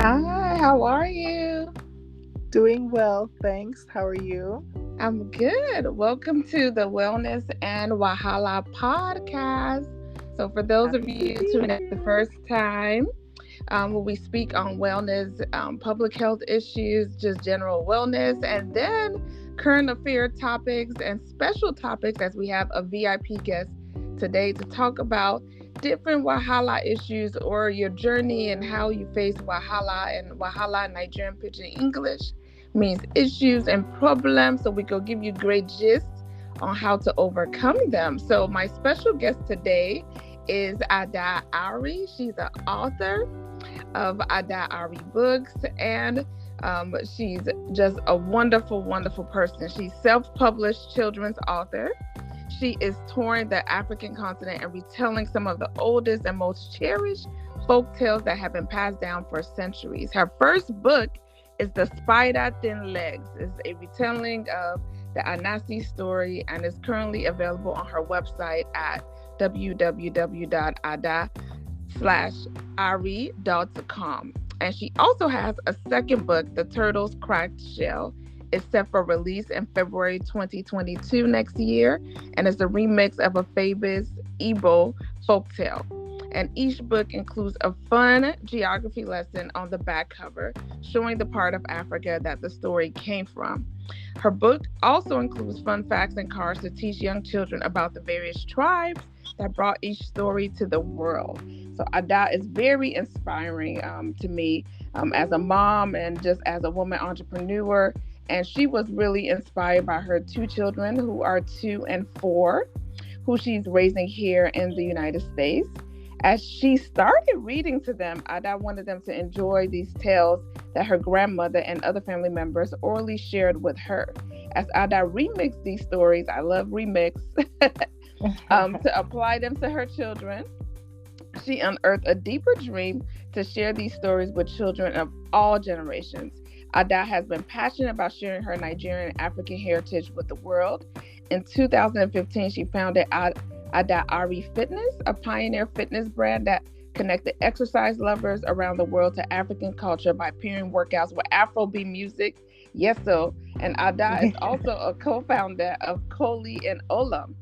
Hi, how are you? Doing well, thanks. How are you? I'm good. Welcome to the Wellness and Wahala podcast. So, for those of Happy to you be tuning in the here. first time, where we speak on wellness, public health issues, just general wellness, and then current affair topics and special topics as we have a VIP guest today to talk about different Wahala issues or your journey and how you face Wahala. And Wahala in Nigerian Pidgin English means issues and problems. So we go give you great gist on how to overcome them. So my special guest today is Ada Ari. She's an author of Ada Ari books, and she's just a wonderful, wonderful person. She's self-published children's author. She is touring the African continent and retelling some of the oldest and most cherished folk tales that have been passed down for centuries. Her first book is The Spider Thin Legs. It's a retelling of the Anasi story and is currently available on her website at www.ada-ari.com. And she also has a second book, The Turtle's Cracked Shell. It's set for release in February 2022 next year, and it's a remix of a famous Igbo folktale. And each book includes a fun geography lesson on the back cover, showing the part of Africa that the story came from. Her book also includes fun facts and cards to teach young children about the various tribes that brought each story to the world. So Ada is very inspiring to me as a mom and just as a woman entrepreneur. And she was really inspired by her two children, who are 2 and 4, who she's raising here in the United States. As she started reading to them, Ada wanted them to enjoy these tales that her grandmother and other family members orally shared with her. As Ada remixed these stories, I love remix, to apply them to her children, she unearthed a deeper dream to share these stories with children of all generations. Ada has been passionate about sharing her Nigerian and African heritage with the world. In 2015, she founded Ada Ari Fitness, a pioneer fitness brand that connected exercise lovers around the world to African culture by pairing workouts with Afrobeat music. Yes, so. And Ada is also a co-founder of Koli and Olam,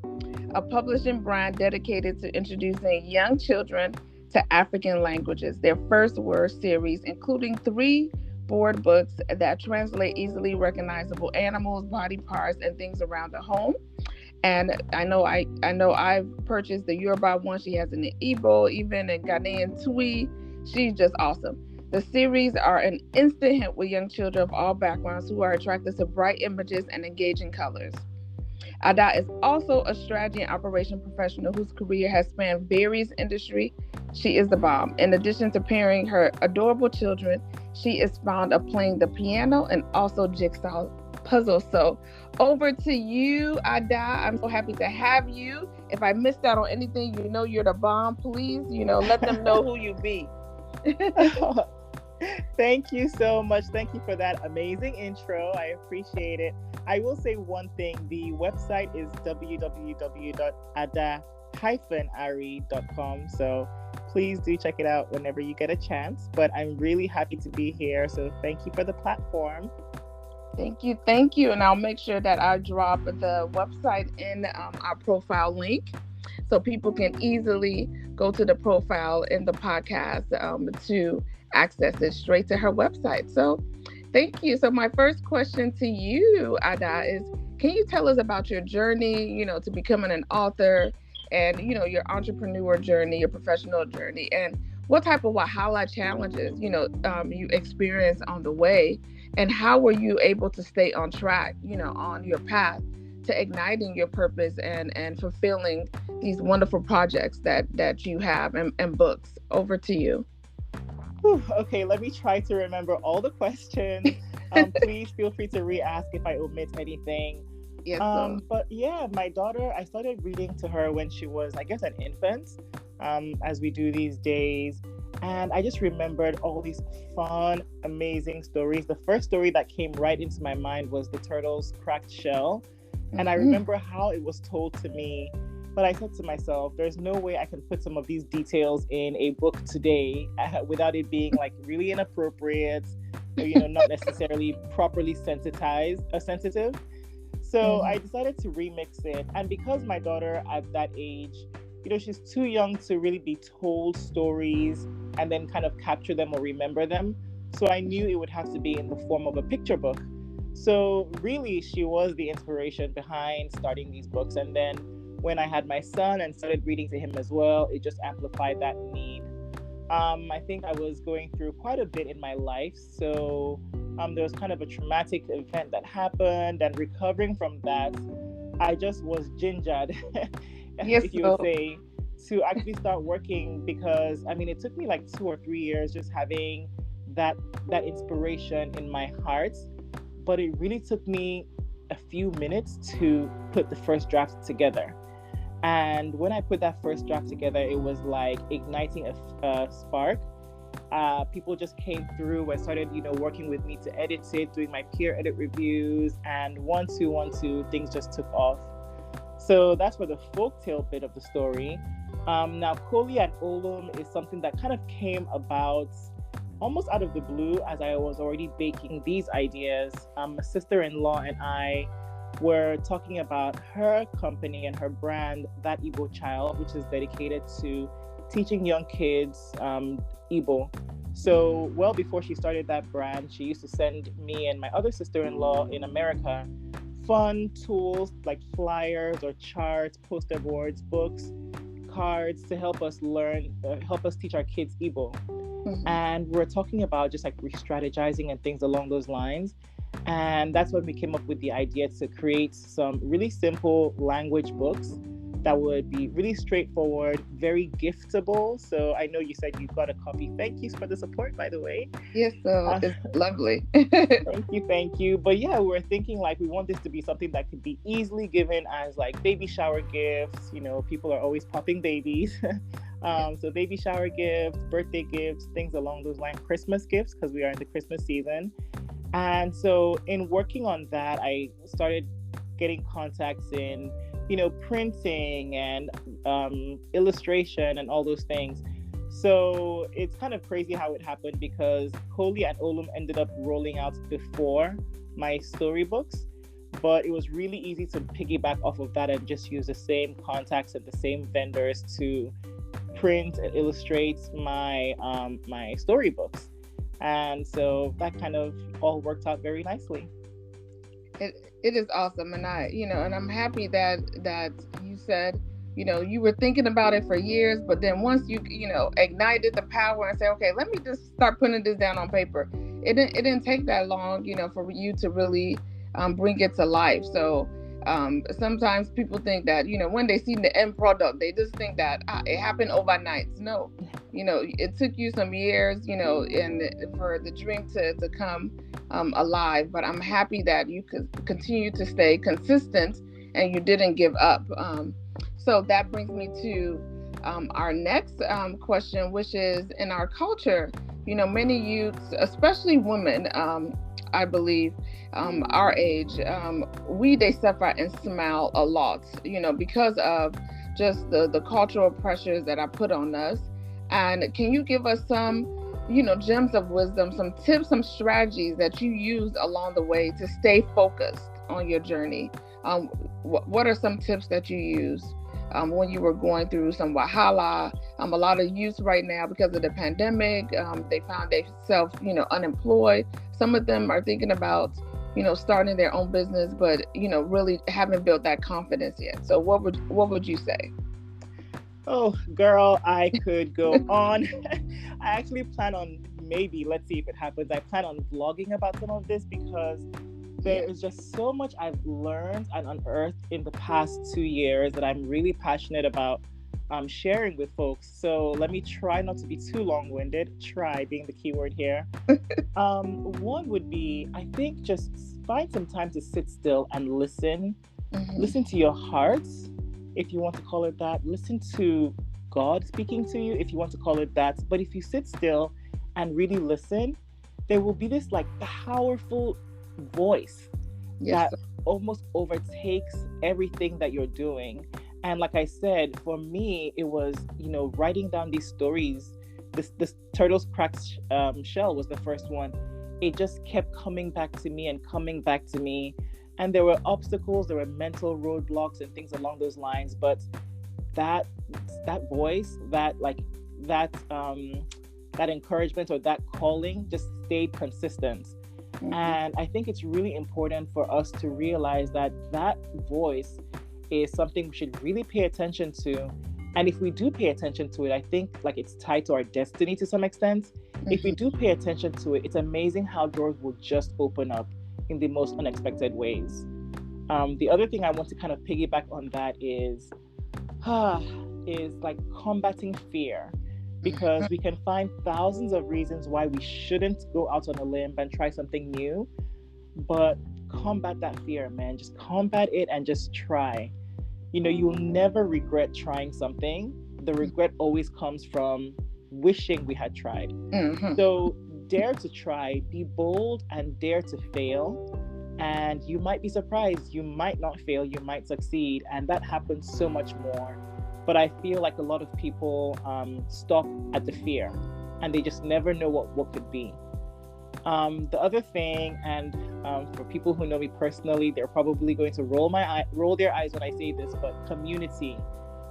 a publishing brand dedicated to introducing young children to African languages. Their first word series, including 3 board books that translate easily recognizable animals, body parts, and things around the home. And I know I've purchased the Yoruba one. She has an Igbo, even in Ghanaian Twi. She's just awesome. The series are an instant hit with young children of all backgrounds who are attracted to bright images and engaging colors. Ada is also a strategy and operation professional whose career has spanned various industries. She is the bomb. In addition to parenting her adorable children, she is fond of playing the piano and also jigsaw puzzles. So over to you, Ada. I'm so happy to have you. If I missed out on anything, you're the bomb. Please, let them know who you be. Thank you so much. Thank you for that amazing intro. I appreciate it. I will say one thing. The website is www.ada-ari.com. So please do check it out whenever you get a chance. But I'm really happy to be here. So thank you for the platform. Thank you. And I'll make sure that I drop the website in our profile link so people can easily go to the profile in the podcast to access it straight to her website. So thank you. So my first question to you, Ada, is can you tell us about your journey, to becoming an author and, your entrepreneur journey, your professional journey, and what type of Wahala challenges, you experienced on the way, and how were you able to stay on track, on your path to igniting your purpose and fulfilling these wonderful projects that you have and books? Over to you. Whew, okay, let me try to remember all the questions. Please feel free to re-ask if I omit anything. Yes, but yeah, my daughter, I started reading to her when she was, I guess, an infant, as we do these days. And I just remembered all these fun, amazing stories. The first story that came right into my mind was The Turtle's Cracked Shell. And I remember how it was told to me. But I said to myself, there's no way I can put some of these details in a book today without it being like really inappropriate or, not necessarily properly sensitive. So I decided to remix it. And because my daughter at that age, she's too young to really be told stories and then kind of capture them or remember them. So I knew it would have to be in the form of a picture book. So really, she was the inspiration behind starting these books. And then when I had my son and started reading to him as well, it just amplified that need. I think I was going through quite a bit in my life. So there was kind of a traumatic event that happened, and recovering from that, I just was gingered, Yes, if you would say, to actually start working, because it took me like 2 or 3 years just having that inspiration in my heart. But it really took me a few minutes to put the first draft together. And when I put that first draft together, it was like igniting a spark. People just came through and started, working with me to edit it, doing my peer edit reviews, and one, two, things just took off. So that's for the folktale bit of the story. Now, Koli and Olum is something that kind of came about almost out of the blue, as I was already baking these ideas. My sister-in-law and I were talking about her company and her brand, That Igbo Child, which is dedicated to teaching young kids Igbo. So well before she started that brand, she used to send me and my other sister-in-law in America fun tools like flyers or charts, poster boards, books, cards to help us learn, help us teach our kids Igbo. And we're talking about just like re-strategizing and things along those lines. And that's when we came up with the idea to create some really simple language books that would be really straightforward, very giftable. So I know you said you got a copy. Thank you for the support, by the way. Yes, it's lovely. Thank you. But yeah, we're thinking like we want this to be something that could be easily given as like baby shower gifts. People are always popping babies. So baby shower gifts, birthday gifts, things along those lines, Christmas gifts, because we are in the Christmas season. And so in working on that, I started getting contacts in, printing and illustration and all those things. So it's kind of crazy how it happened, because Koli and Olum ended up rolling out before my storybooks, but it was really easy to piggyback off of that and just use the same contacts and the same vendors to print and illustrate my my storybooks. And so that kind of all worked out very nicely. It is awesome, and and I'm happy that you said, you were thinking about it for years, but then once you ignited the power and say, okay, let me just start putting this down on paper. It didn't take that long, for you to really bring it to life. So sometimes people think that, when they see the end product, they just think that it happened overnight. No, it took you some years, and for the dream to come alive. But I'm happy that you could continue to stay consistent and you didn't give up. So that brings me to our next question, which is, in our culture, many youths, especially women, I believe, our age, they suffer and smile a lot, because of just the cultural pressures that are put on us. And can you give us some, gems of wisdom, some tips, some strategies that you used along the way to stay focused on your journey? What are some tips that you used when you were going through some wahala? A lot of youth right now, because of the pandemic, they found themselves, unemployed. Some of them are thinking about, starting their own business, but, really haven't built that confidence yet. So what would you say? Oh, girl, I could go on. I actually plan on, maybe, let's see if it happens, I plan on vlogging about some of this, because there is just so much I've learned and unearthed in the past 2 years that I'm really passionate about sharing with folks. So let me try not to be too long-winded. Try being the key word here. One would be, I think, just find some time to sit still and listen. Listen to your heart, if you want to call it that. Listen to God speaking to you, if you want to call it that. But if you sit still and really listen, there will be this like powerful voice that almost overtakes everything that you're doing. And like I said, for me, it was, writing down these stories. This turtle's cracked shell was the first one. It just kept coming back to me and coming back to me. And there were obstacles, there were mental roadblocks and things along those lines. But that that voice, that encouragement or that calling just stayed consistent. Mm-hmm. And I think it's really important for us to realize that that voice is something we should really pay attention to. And if we do pay attention to it, I think like it's tied to our destiny to some extent. Mm-hmm. If we do pay attention to it, it's amazing how doors will just open up in the most unexpected ways. The other thing I want to kind of piggyback on that is like combating fear, because we can find thousands of reasons why we shouldn't go out on a limb and try something new, but combat that fear, man. Just combat it and just try. You'll never regret trying something. The regret always comes from wishing we had tried. Mm-hmm. So dare to try, be bold and dare to fail. And you might be surprised. You might not fail, you might succeed. And that happens so much more. But I feel like a lot of people stop at the fear and they just never know what could be. The other thing, and for people who know me personally, they're probably going to roll their eyes when I say this, but community,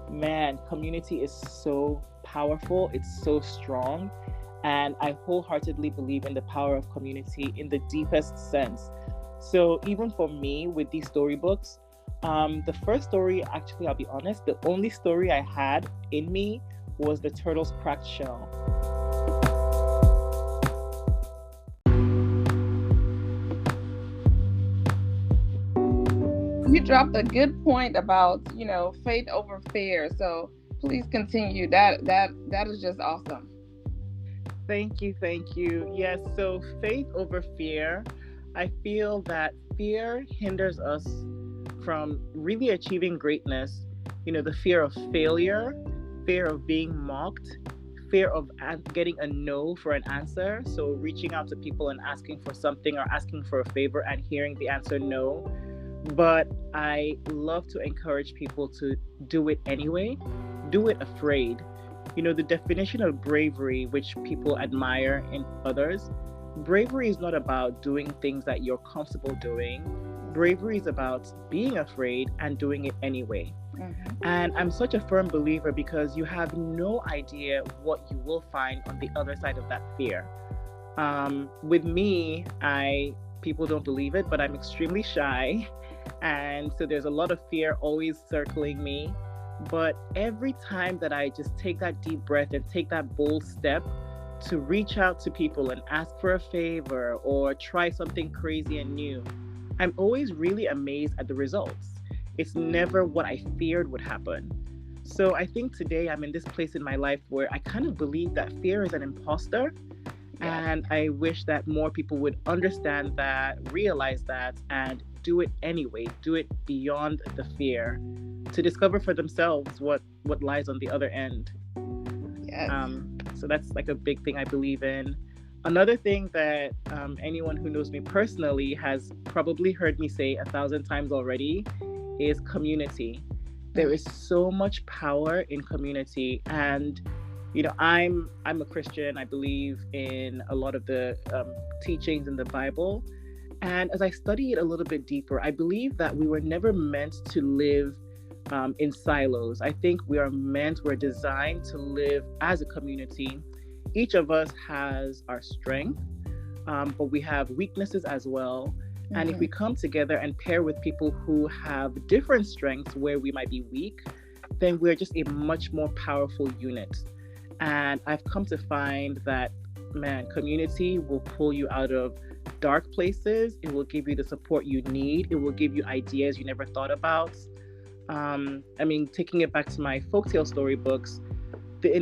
man, community is so powerful. It's so strong. And I wholeheartedly believe in the power of community in the deepest sense. So even for me with these storybooks, the first story, actually, I'll be honest, the only story I had in me was the turtle's cracked shell. You dropped a good point about, faith over fear. So please continue. That is just awesome. Thank you. Yes, so faith over fear. I feel that fear hinders us from really achieving greatness. The fear of failure, fear of being mocked, fear of getting a no for an answer. So reaching out to people and asking for something or asking for a favor and hearing the answer no. But I love to encourage people to do it anyway. Do it afraid. The definition of bravery, which people admire in others, bravery is not about doing things that you're comfortable doing. Bravery is about being afraid and doing it anyway. Mm-hmm. And I'm such a firm believer because you have no idea what you will find on the other side of that fear. With me, people don't believe it, but I'm extremely shy. And so there's a lot of fear always circling me. But every time that I just take that deep breath and take that bold step to reach out to people and ask for a favor or try something crazy and new, I'm always really amazed at the results. It's never what I feared would happen. So I think today I'm in this place in my life where I kind of believe that fear is an imposter. Yeah. And I wish that more people would understand that, realize that, and do it anyway. Do it beyond the fear to discover for themselves what lies on the other end. Yes. So that's like a big thing I believe in. Another thing that anyone who knows me personally has probably heard me say 1,000 times already is community. There is so much power in community. And, I'm a Christian. I believe in a lot of the teachings in the Bible. And as I study it a little bit deeper, I believe that we were never meant to live in silos. I think we're designed to live as a community. Each of us has our strength, but we have weaknesses as well. Mm-hmm. And if we come together and pair with people who have different strengths where we might be weak, then we're just a much more powerful unit. And I've come to find that, man, community will pull you out of dark places. It will give you the support you need. It will give you ideas you never thought about. Taking it back to my folktale storybooks, the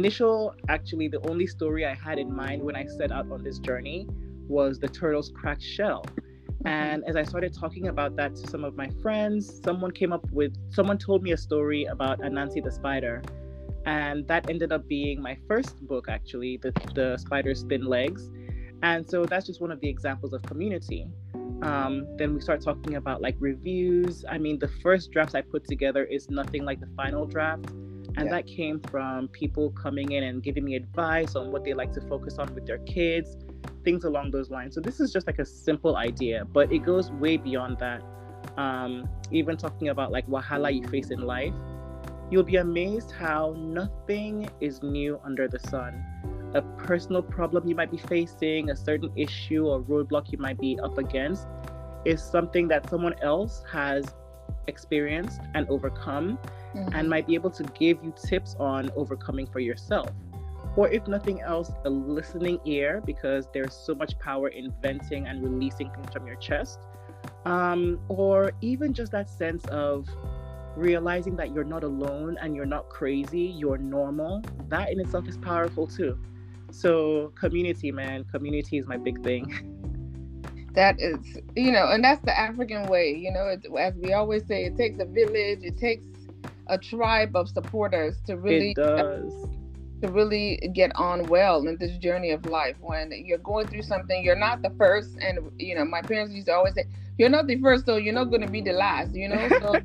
only story I had in mind when I set out on this journey was the turtle's cracked shell. And as I started talking about that to some of my friends, someone told me a story about Anansi the spider. And that ended up being my first book, actually, the Spider's Thin Legs. And so that's just one of the examples of community. Then we start talking about like reviews. I mean, the first drafts I put together is nothing like the final draft. And Yeah. that came from people coming in and giving me advice on what they like to focus on with their kids, things along those lines. So this is just like a simple idea, but it goes way beyond that. Even talking about like wahala you face in life, you'll be amazed how nothing is new under the sun. A personal problem you might be facing, a certain issue or roadblock you might be up against, is something that someone else has experienced and overcome, and might be able to give you tips on overcoming for yourself. Or if nothing else, a listening ear, because there's so much power in venting and releasing things from your chest. Or even just that sense of realizing that you're not alone and you're not crazy, you're normal. That in itself is powerful too. So community, man, community is my big thing. That is, and that's the African way. As we always say, it takes a village, it takes a tribe of supporters to It really does. get on well in this journey of life. When you're going through something, you're not the first. And my parents used to always say, "You're not the first, so you're not going to be the last." So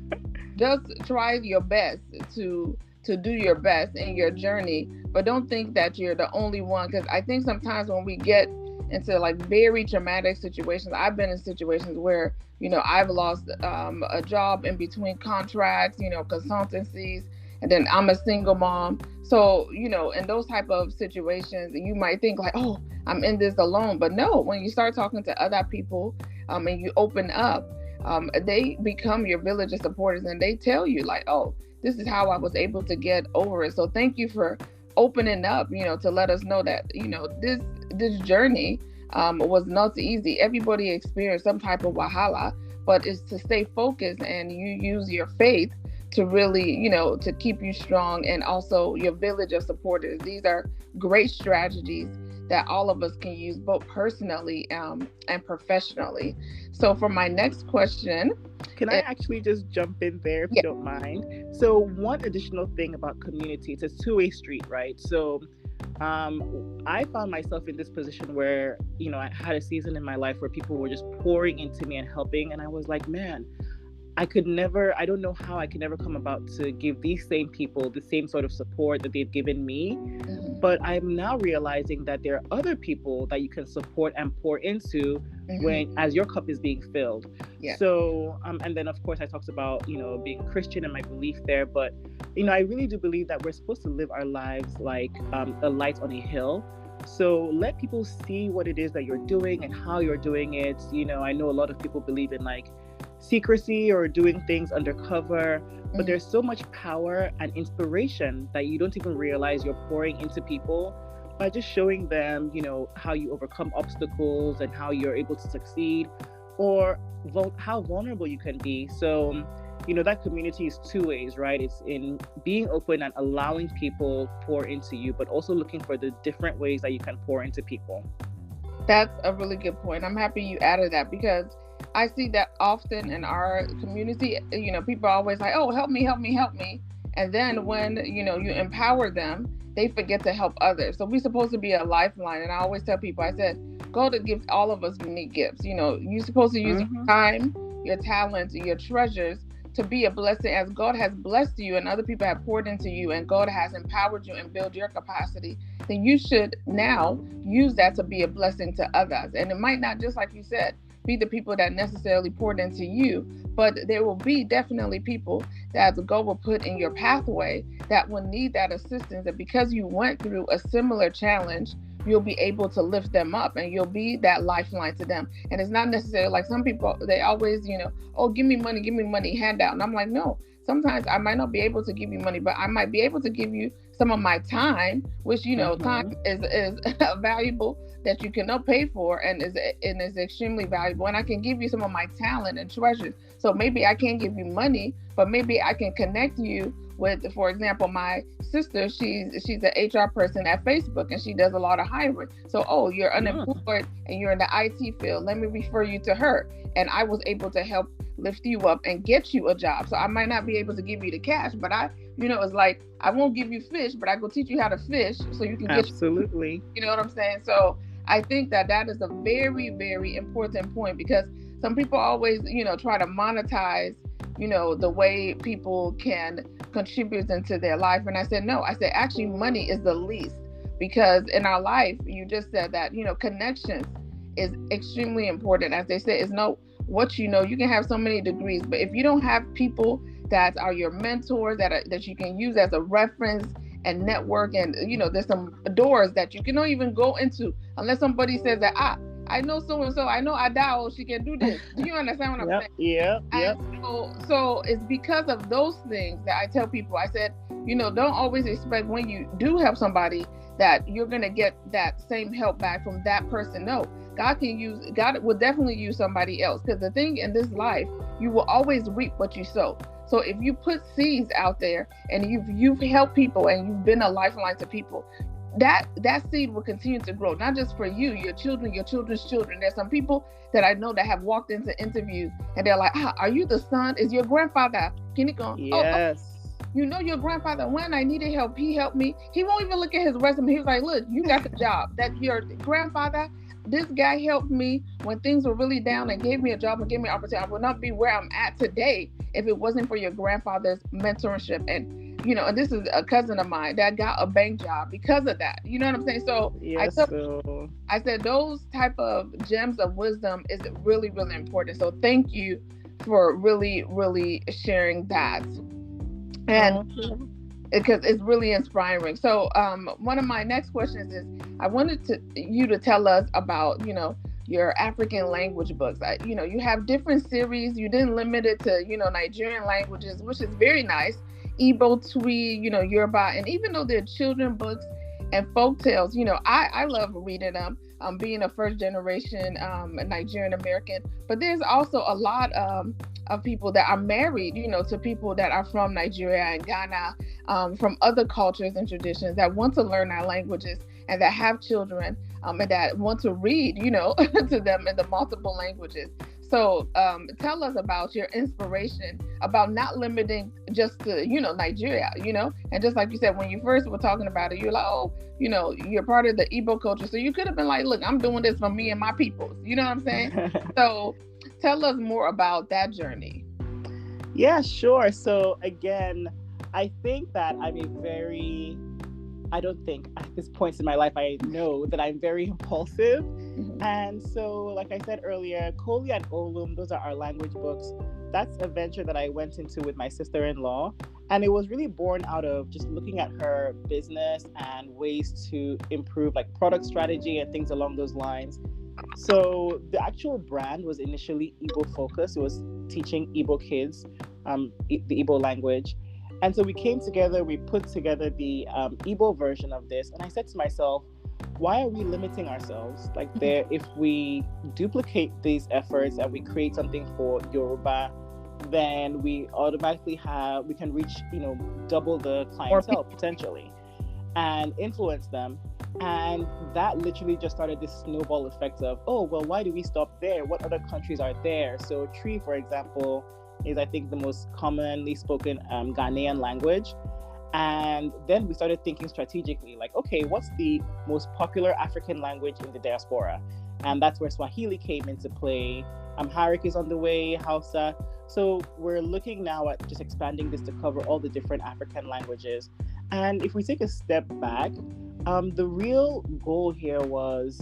just try your best to do your best in your journey, but don't think that you're the only one. Because I think sometimes when we get into like very traumatic situations, I've been in situations where I've lost a job in between contracts, consultancies, and then I'm a single mom. So in those type of situations, you might think like, oh, I'm in this alone. But no, when you start talking to other people, and you open up, they become your village of supporters, and they tell you like, oh, this is how I was able to get over it. So thank you for opening up, to let us know that, this journey was not easy. Everybody experienced some type of wahala, but it's to stay focused, and you use your faith to really, to keep you strong, and also your village of supporters. These are great strategies that all of us can use, both personally and professionally. So for my next question, can I actually just jump in there if you don't mind? So one additional thing about community, it's a two-way street, right? So I found myself in this position where, I had a season in my life where people were just pouring into me and helping. And I was like, man, I don't know how I could never come about to give these same people the same sort of support that they've given me. But I'm now realizing that there are other people that you can support and pour into as your cup is being filled. So, and then of course I talked about, being Christian and my belief there, but, I really do believe that we're supposed to live our lives like a light on a hill. So let people see what it is that you're doing and how you're doing it. I know a lot of people believe in like secrecy or doing things undercover, but there's so much power and inspiration that you don't even realize you're pouring into people by just showing them, how you overcome obstacles and how you're able to succeed, or how vulnerable you can be. So, that community is two ways, right? It's in being open and allowing people pour into you, but also looking for the different ways that you can pour into people. That's a really good point. I'm happy you added that, because I see that often in our community. People are always like, oh, help me, help me, help me. And then when, you empower them, they forget to help others. So we're supposed to be a lifeline. And I always tell people, I said, God gives all of us unique gifts. You're supposed to use your time, your talents, your treasures to be a blessing. As God has blessed you and other people have poured into you, and God has empowered you and built your capacity, then you should now use that to be a blessing to others. And it might not, just like you said, be the people that necessarily poured into you, but there will be definitely people that God will put in your pathway that will need that assistance. And because you went through a similar challenge, you'll be able to lift them up, and you'll be that lifeline to them. And it's not necessarily like some people, they always, oh, give me money, handout. And I'm like, no, sometimes I might not be able to give you money, but I might be able to give you some of my time, which, time is valuable, that you cannot pay for, and is extremely valuable. And I can give you some of my talent and treasures. So maybe I can't give you money, but maybe I can connect you with, for example, my sister. She's an HR person at Facebook, and she does a lot of hiring. So, oh, you're unemployed and you're in the IT field. Let me refer you to her. And I was able to help lift you up and get you a job. So I might not be able to give you the cash, but it's like, I won't give you fish, but I go teach you how to fish so you can get. Absolutely. You know what I'm saying? So I think that is a very, very important point, because some people always, try to monetize, the way people can contribute into their life. And I said, no, I said, actually, money is the least, because in our life, you just said that, connections is extremely important. As they say, it's no what you can have so many degrees, but if you don't have people that are your mentors, that you can use as a reference and network, and there's some doors that you cannot even go into unless somebody says that, I know so and so, I know Adao, she can do this. Do you understand what I'm Yep, saying? yep, And yep. so it's because of those things that I tell people. I said, don't always expect when you do help somebody that you're gonna get that same help back from that person. No, God will definitely use somebody else, because the thing in this life, you will always reap what you sow. So if you put seeds out there and you've helped people and you've been a lifeline to people, that seed will continue to grow, not just for you, your children, your children's children. There's some people that I know that have walked into interviews and they're like, are you the son? Is your grandfather? Can he go? Oh, Yes. your grandfather, when I needed help, he helped me. He won't even look at his resume. He was like, look, you got the job. That your grandfather, this guy helped me when things were really down and gave me a job and gave me an opportunity. I would not be where I'm at today if it wasn't for your grandfather's mentorship. And this is a cousin of mine that got a bank job because of that. You know what I'm saying? So Yes, so I said those type of gems of wisdom is really, really important. So thank you for really, really sharing that. And okay. because it's really inspiring. So one of my next questions is, I wanted you to tell us about, your African language books. You have different series. You didn't limit it to, Nigerian languages, which is very nice. Igbo, Twi, Yoruba. And even though they're children books and folk tales, I love reading them. Being a first generation Nigerian American, but there's also a lot of people that are married, to people that are from Nigeria and Ghana, from other cultures and traditions, that want to learn our languages and that have children, and that want to read, to them in the multiple languages. So tell us about your inspiration about not limiting just to, Nigeria, and just like you said, when you first were talking about it, you're like, oh, you're part of the Igbo culture. So you could have been like, look, I'm doing this for me and my peoples. You know what I'm saying? So tell us more about that journey. Yeah, sure. So again, I think that I don't think at this point in my life, I know that I'm very impulsive. Mm-hmm. And so, like I said earlier, Koli and Olum, those are our language books. That's a venture that I went into with my sister-in-law. And it was really born out of just looking at her business and ways to improve like product strategy and things along those lines. So the actual brand was initially Igbo focused. It was teaching Igbo kids the Igbo language. And so we came together, we put together the Igbo version of this. And I said to myself, why are we limiting ourselves? Like if we duplicate these efforts and we create something for Yoruba, then we automatically we can reach, double the clientele potentially and influence them. And that literally just started this snowball effect of, oh, well, why do we stop there? What other countries are there? So Tree, for example, is I think the most commonly spoken Ghanaian language. And then we started thinking strategically, like, okay, what's the most popular African language in the diaspora? And that's where Swahili came into play. Amharic is on the way, Hausa. So we're looking now at just expanding this to cover all the different African languages. And if we take a step back, the real goal here was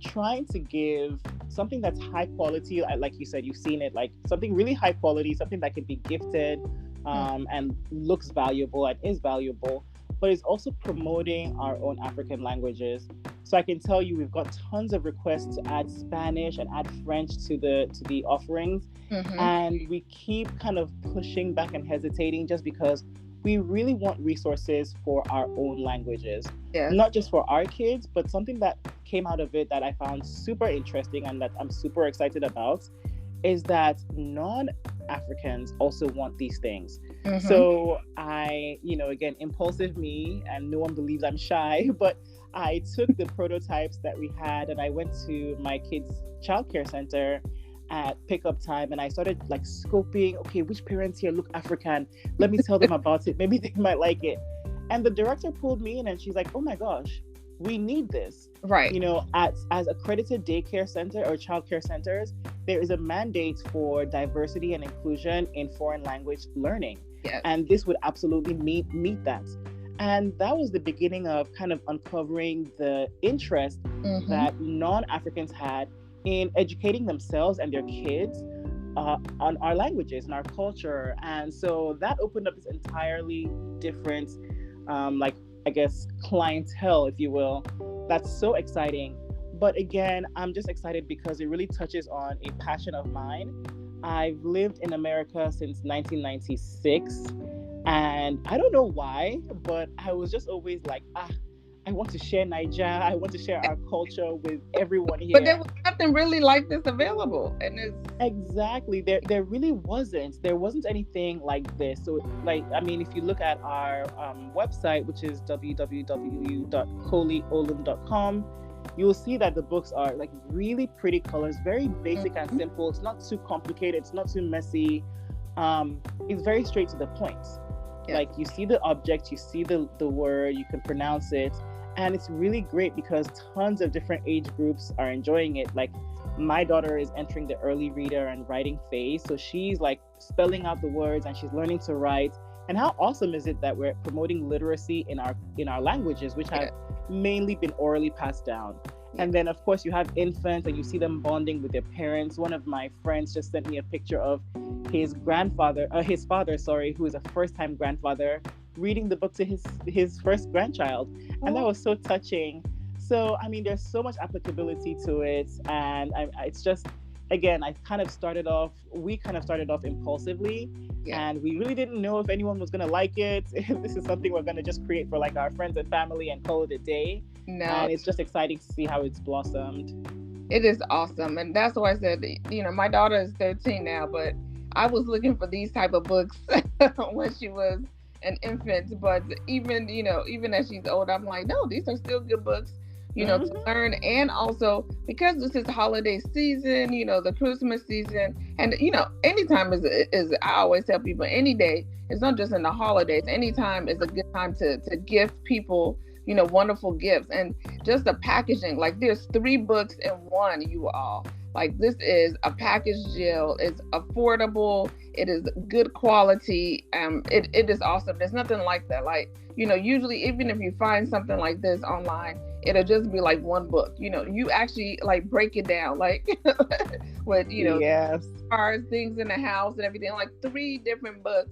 trying to give something that's high quality. Like you said, you've seen it, like something really high quality, something that can be gifted and looks valuable and is valuable, but it's also promoting our own African languages. So I can tell you, we've got tons of requests to add Spanish and add French to the offerings. And we keep kind of pushing back and hesitating just because we really want resources for our own languages. Yes. Not just for our kids, but something that came out of it that I found super interesting and that I'm super excited about is that non-Africans also want these things. So I, again, impulsive me, and no one believes I'm shy, but I took the prototypes that we had and I went to my kids' childcare center at pickup time and I started like scoping, okay, which parents here look African? Let me tell them about it. Maybe they might like it. And the director pulled me in and she's like, oh my gosh, we need this. Right. As accredited daycare center or childcare centers, there is a mandate for diversity and inclusion in foreign language learning. Yes. And this would absolutely meet that. And that was the beginning of kind of uncovering the interest that non-Africans had in educating themselves and their kids on our languages and our culture. And so that opened up this entirely different, like, I guess, clientele, if you will. That's so exciting. But again, I'm just excited because it really touches on a passion of mine. I've lived in America since 1996. And I don't know why, but I was just always like, I want to share Niger. I want to share our culture with everyone here. But there was nothing really like this available. And it's exactly, there really wasn't. There wasn't anything like this. So, like, I mean, if you look at our website, which is www.coleyolum.com, you'll see that the books are like really pretty colors, very basic and simple. It's not too complicated. It's not too messy. It's very straight to the point. Yeah. Like, you see the object, you see the word, you can pronounce it. And it's really great because tons of different age groups are enjoying it. Like, my daughter is entering the early reader and writing phase. So she's like spelling out the words and she's learning to write. And how awesome is it that we're promoting literacy in our languages, which have mainly been orally passed down. And then, of course, you have infants and you see them bonding with their parents. One of my friends just sent me a picture of his father, who is a first-time grandfather, reading the book to his first grandchild. And that was so touching. So, I mean, there's so much applicability to it. And it's just, again, we kind of started off impulsively. Yeah. And we really didn't know if anyone was going to like it. If this is something we're going to just create for like our friends and family and call it a day. No. And it's just exciting to see how it's blossomed. It is awesome. And that's why I said, my daughter is 13 now, but I was looking for these type of books when she was an infant. But even as she's old, I'm like, no, these are still good books, to learn. And also because this is the holiday season, the Christmas season, and anytime is I always tell people, any day, it's not just in the holidays, anytime is a good time to gift people wonderful gifts. And just the packaging, like there's 3 books in one, you all. Like, this is a package deal. It's affordable. It is good quality. It is awesome. There's nothing like that. Like, usually even if you find something like this online, it'll just be like one book. You actually like break it down, like with cars, things in the house and everything. Like 3 different books.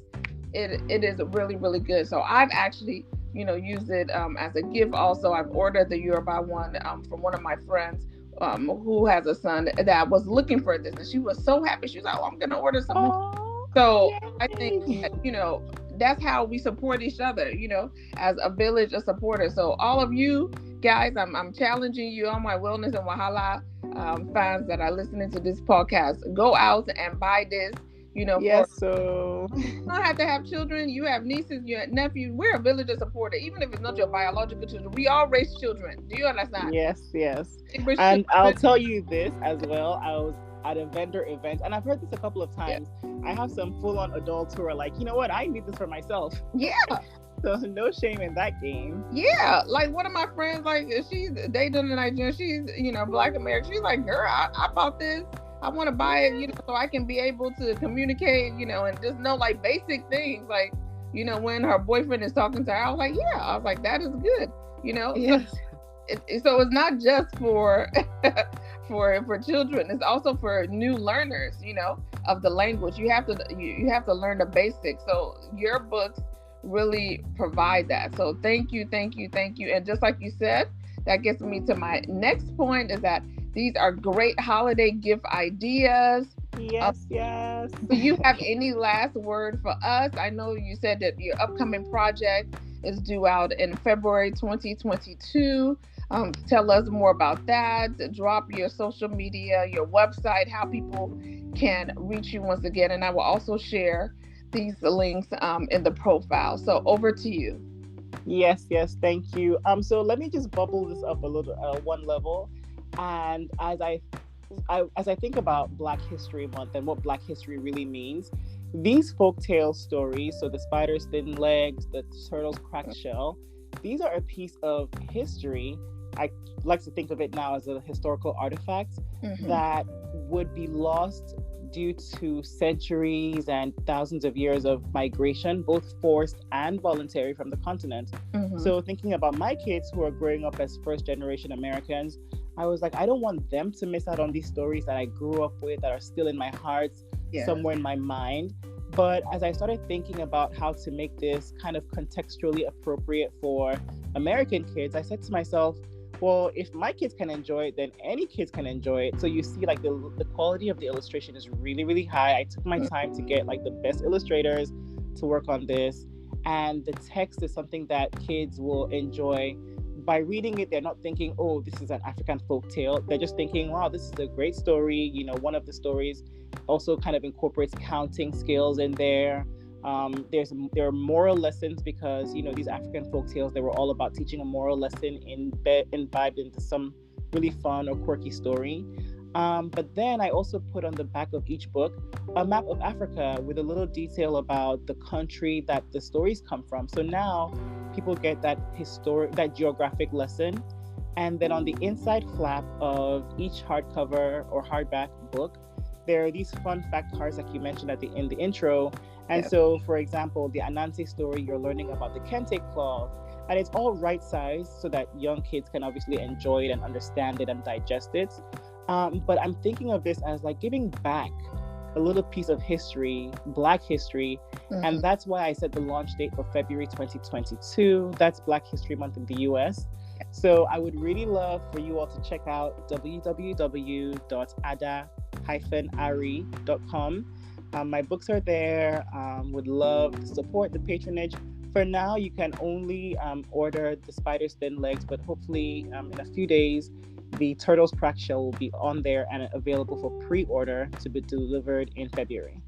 It is really, really good. So I've actually used it as a gift. Also, I've ordered the Yoruba one from one of my friends who has a son that was looking for this, and she was so happy. She was like, I'm gonna order something. So yay. I think that's how we support each other, as a village of supporters. So all of you guys, I'm challenging you, all my wellness and Wahala fans that are listening to this podcast, go out and buy this. Yes, so you don't have to have children. You have nieces, you have nephews. We're a village of supporter, even if it's not your biological children. We all raise children. Do you understand? Yes. And I'll tell you this as well. I was at a vendor event, and I've heard this a couple of times. Yeah. I have some full-on adults who are like, you know what? I need this for myself. Yeah. So no shame in that game. Yeah, like one of my friends, like she's dating a Nigerian. She's Black American. She's like, girl, I bought this. I want to buy it, so I can be able to communicate, and just know like basic things, like, when her boyfriend is talking to her. I was like, yeah, I was like, that is good, Yes. So it's not just for for children. It's also for new learners, of the language. You have to learn the basics. So your books really provide that. So thank you. And just like you said, that gets me to my next point, is that these are great holiday gift ideas. Yes. Do you have any last word for us? I know you said that your upcoming project is due out in February 2022. Tell us more about that. Drop your social media, your website, how people can reach you once again. And I will also share these links in the profile. So over to you. Yes, thank you. So let me just bubble this up a little, one level. And as I think about Black History Month and what Black history really means, these folktale stories, so the spider's thin legs, the turtle's cracked shell, these are a piece of history. I like to think of it now as a historical artifact Mm-hmm. that would be lost due to centuries and thousands of years of migration, both forced and voluntary, from the continent. Mm-hmm. So, thinking about my kids who are growing up as first generation Americans, I was like, I don't want them to miss out on these stories that I grew up with, that are still in my heart, Yes. somewhere in my mind. But as I started thinking about how to make this kind of contextually appropriate for American kids, I said to myself, well, if my kids can enjoy it, then any kids can enjoy it. So you see, like the quality of the illustration is really, really high. I took my time to get like the best illustrators to work on this. And the text is something that kids will enjoy. By reading it, they're not thinking, oh, this is an African folk tale. They're just thinking, wow, this is a great story. You know, one of the stories also kind of incorporates counting skills in there. There are moral lessons, because these African folk tales, they were all about teaching a moral lesson imbibed into some really fun or quirky story. But then I also put on the back of each book a map of Africa with a little detail about the country that the stories come from. So now people get that geographic lesson. And then on the inside flap of each hardcover or hardback book, there are these fun fact cards like you mentioned in the intro. And Yes. so, for example, the Anansi story, you're learning about the kente cloth, and it's all right sized so that young kids can obviously enjoy it and understand it and digest it. But I'm thinking of this as like giving back a little piece of history, Black history. Mm-hmm. And that's why I set the launch date for February 2022. That's Black History Month in the US. So I would really love for you all to check out www.ada-ari.com. My books are there. Would love the support, the patronage. For now, you can only order the Spider's Thin Legs, but hopefully in a few days, the Turtles Crack Shell will be on there and available for pre-order to be delivered in February.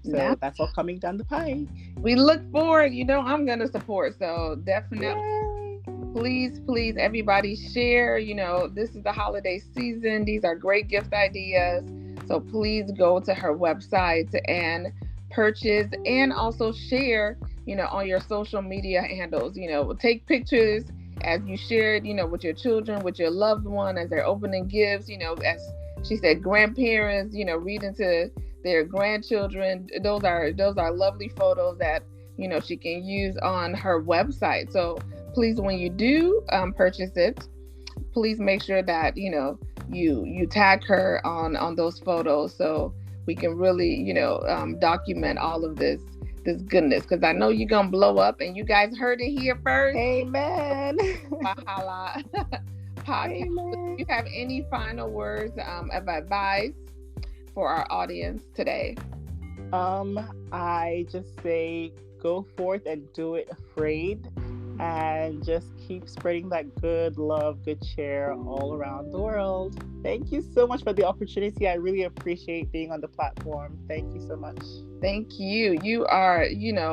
Now So that's all coming down the pike. we look forward. I'm gonna support. So definitely. Yay! Please, please, everybody share. This is the holiday season. These are great gift ideas. So please go to her website and purchase, and also share, on your social media handles. Take pictures as you share it, with your children, with your loved one, as they're opening gifts, as she said, grandparents, reading to their grandchildren. Those are lovely photos that, she can use on her website. So please, when you do purchase it, please make sure that you tag her on those photos, so we can really document all of this goodness, because I know you're gonna blow up, and you guys heard it here first. Amen. Wahala podcast. Do Amen. you have any final words of advice for our audience today? I just say go forth and do it afraid, and just keep spreading that good love, good cheer all around the world. Thank you so much for the opportunity. I really appreciate being on the platform. Thank you so much. Thank you. You are,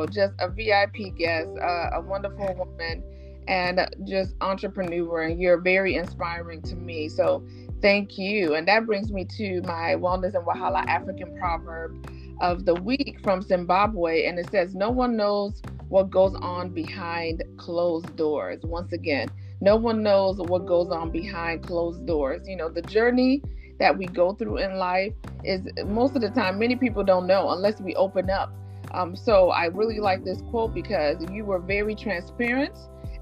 just a VIP guest, a wonderful woman, and just entrepreneur, and you're very inspiring to me. So thank you. And that brings me to my Wellness and Wahala African proverb of the week from Zimbabwe. And it says, no one knows what goes on behind closed doors. Once again, no one knows what goes on behind closed doors. The journey that we go through in life is, most of the time, many people don't know unless we open up. So I really like this quote, because you were very transparent,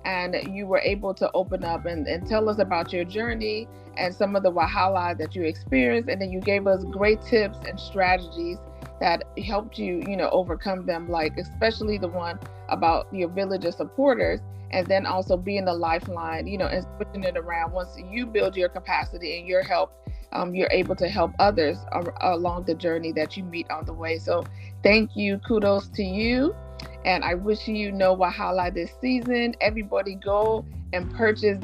and you were able to open up and tell us about your journey and some of the wahala that you experienced. And then you gave us great tips and strategies that helped you, overcome them, like especially the one about your village of supporters, and then also being a lifeline, and switching it around. Once you build your capacity and your help, you're able to help others along the journey that you meet on the way. So thank you. Kudos to you. And I wish you no wahala this season. Everybody go and purchase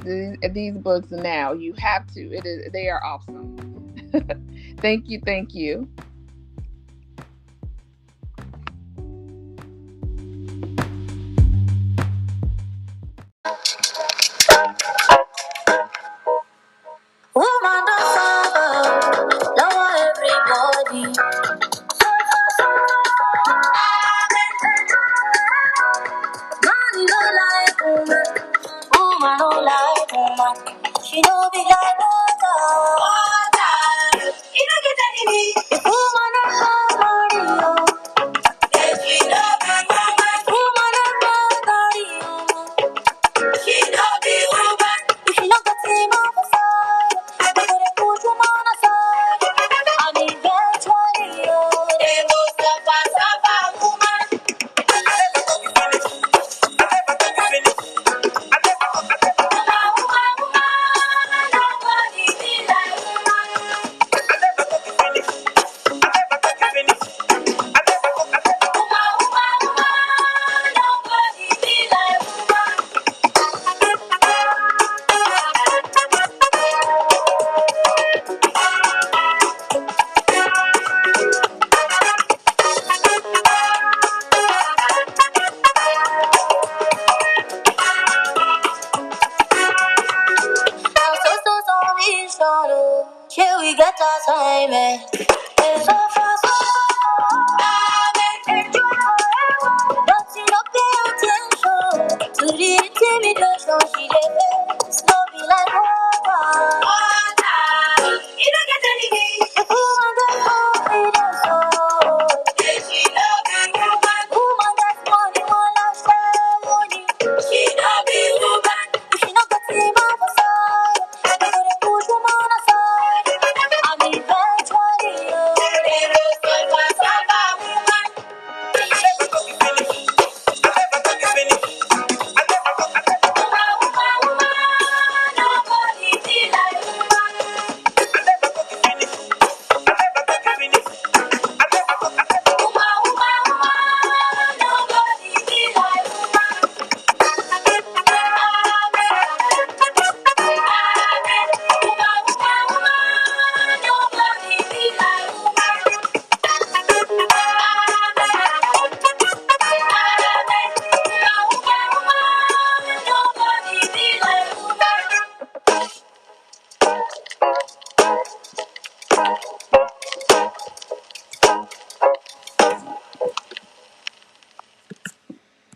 these books now. You have to. They are awesome. Thank you. Thank you. Woman don't suffer, love everybody. Man, no like woman. woman. She no be like water. Water. You don't get any need. If woman are somebody, then she no be woman. Woman are somebody, she no be woman. If you not got him on the side, they gonna put woman aside. And eventually, they go suffer, suffer, woman. Here we get assignment. It's so fast.